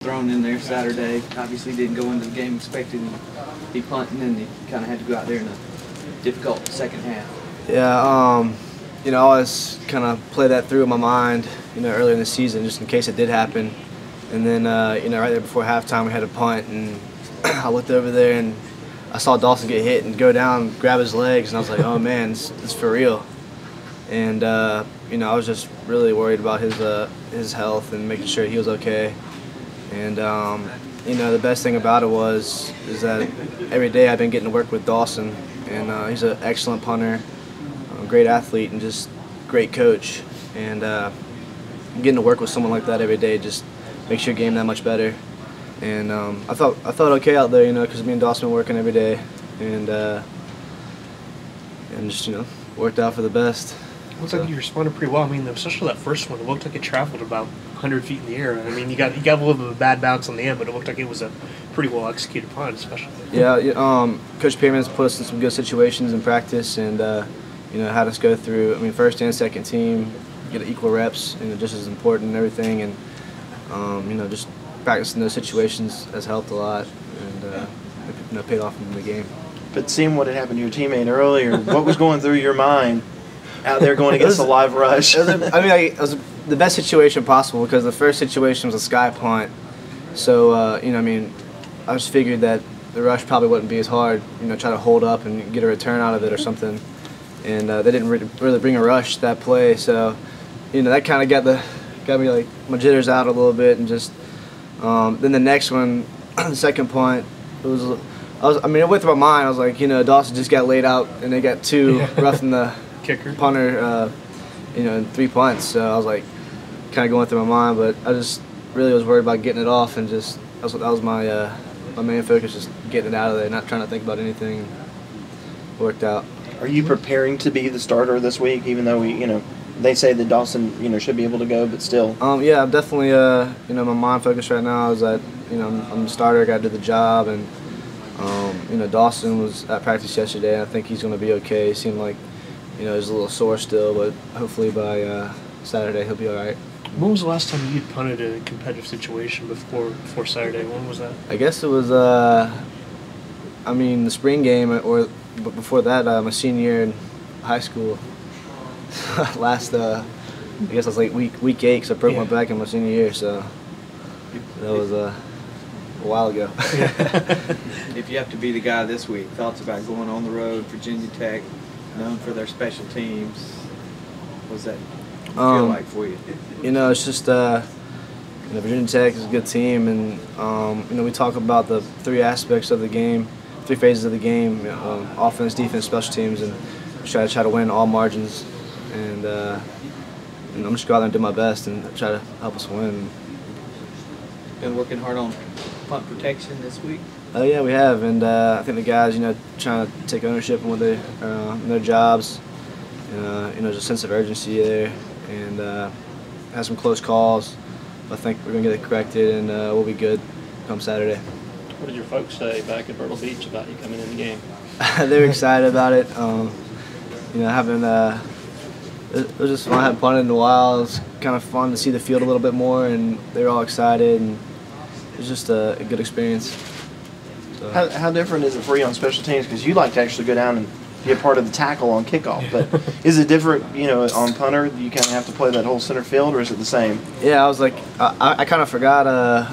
thrown in there Saturday. Obviously didn't go into the game expecting to be punting, and you kind of had to go out there in a difficult second half. Yeah, I always kind of play that through in my mind, earlier in the season, just in case it did happen. And then, right there before halftime, we had a punt, and I looked over there and I saw Dawson get hit and go down, grab his legs, and I was like, oh man, it's for real. And I was just really worried about his health and making sure he was okay. And the best thing about it is that every day I've been getting to work with Dawson, and he's an excellent punter, a great athlete, and just great coach. And getting to work with someone like that every day just makes your game that much better. And I felt okay out there, because me and Dawson were working every day, and just worked out for the best. Looks like you responded pretty well. I mean, especially that first one, it looked like it traveled about 100 feet in the air. I mean, you got a little bit of a bad bounce on the end, but it looked like it was a pretty well executed punt, especially. Yeah, Coach Pearman's put us in some good situations in practice, and had us go through. I mean, first and second team get equal reps, just as important and everything, and just practicing those situations has helped a lot, and paid off in the game. But seeing what had happened to your teammate earlier, what was going through your mind out there going against a live rush? It was the best situation possible, because the first situation was a sky punt. So, I just figured that the rush probably wouldn't be as hard, try to hold up and get a return out of it or something. And they didn't really bring a rush that play, so, that kind of got me like my jitters out a little bit, and just then the next one, the second punt, it went through my mind. I was like, Dawson just got laid out, and they got two roughing the kicker punter, in 3 punts. So I was like, kind of going through my mind, but I just really was worried about getting it off, and just that was my my main focus, just getting it out of there, not trying to think about anything. It worked out. Are you preparing to be the starter this week, even though they say that Dawson, should be able to go, but still? Yeah, I'm definitely, my mind focus right now is that, I'm the starter, I got to do the job, and, Dawson was at practice yesterday, and I think he's going to be okay. He seemed like, he's a little sore still, but hopefully by Saturday he'll be all right. When was the last time you'd punted in a competitive situation before Saturday? When was that? I guess it was, the spring game, but before that, my senior year in high school. I guess I was like week 8, because I broke my back in my senior year, so that was a while ago. If you have to be the guy this week, thoughts about going on the road, Virginia Tech, known for their special teams, what does that feel like for you? It's just Virginia Tech is a good team, and we talk about the 3 aspects of the game, 3 phases of the game: offense, defense, special teams, and try to win all margins. And I'm just go out there and do my best and try to help us win. Been working hard on punt protection this week? Oh yeah, we have, and I think the guys, trying to take ownership in their jobs. There's a sense of urgency there, and had some close calls. I think we're gonna get it corrected, and we'll be good come Saturday. What did your folks say back at Myrtle Beach about you coming in the game? They were excited about it. It was just fun. I hadn't punted in a while. It was kind of fun to see the field a little bit more, and they were all excited, and it was just a good experience. So. How different is it for you on special teams? Because you like to actually go down and be a part of the tackle on kickoff, but is it different, on punter? You kind of have to play that whole center field, or is it the same? Yeah, I was like, I kind of forgot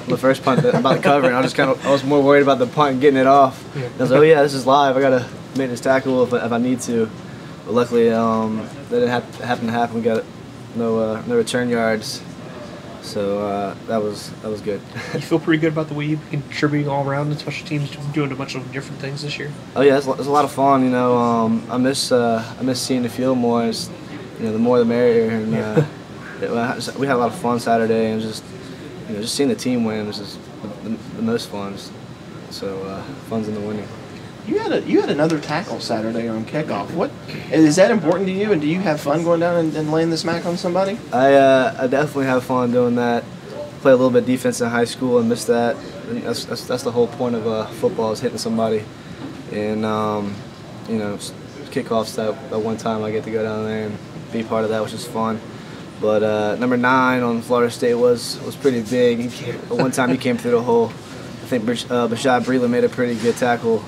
the first punt about the cover, and I was more worried about the punt and getting it off. Yeah. I was like, oh yeah, this is live. I gotta make this tackle if I need to. But luckily, that didn't happen to happen. We got no return yards, so that was good. You feel pretty good about the way you've been contributing all around in special teams, doing a bunch of different things this year? Oh yeah, it's a lot of fun. I miss seeing the field more. It's, the more the merrier. And we had a lot of fun Saturday, and just seeing the team win is just the most fun. So fun's in the winning. You had another tackle Saturday on kickoff. What is that important to you? And do you have fun going down and laying the smack on somebody? I definitely have fun doing that. Play a little bit of defense in high school and missed that. And that's the whole point of football, is hitting somebody. And kickoffs that one time I get to go down there and be part of that, which is fun. But number 9 on Florida State was pretty big. One time he came through the hole. I think Bashad Breeland made a pretty good tackle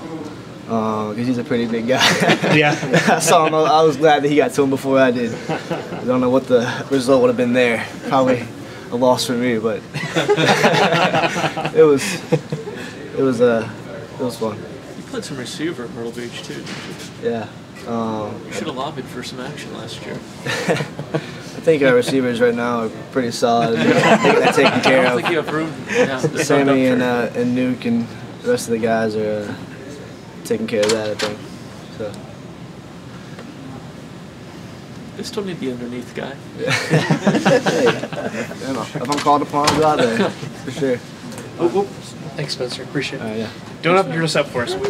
because he's a pretty big guy. Yeah. I saw him. I was glad that he got to him before I did. I don't know what the result would have been there. Probably a loss for me, but it was fun. You played some receiver at Myrtle Beach too, didn't you? Yeah. You should have lobbied for some action last year. I think our receivers right now are pretty solid. They're taken I care don't of. think you have room. Yeah, to Sammy stand and up Nuke and the rest of the guys are taking care of that, I think. So. They still need the underneath guy. Hey, if I'm called upon, I'll go out there for sure. Thanks, Spencer. Appreciate it. Yeah. Don't have to dress up for us. We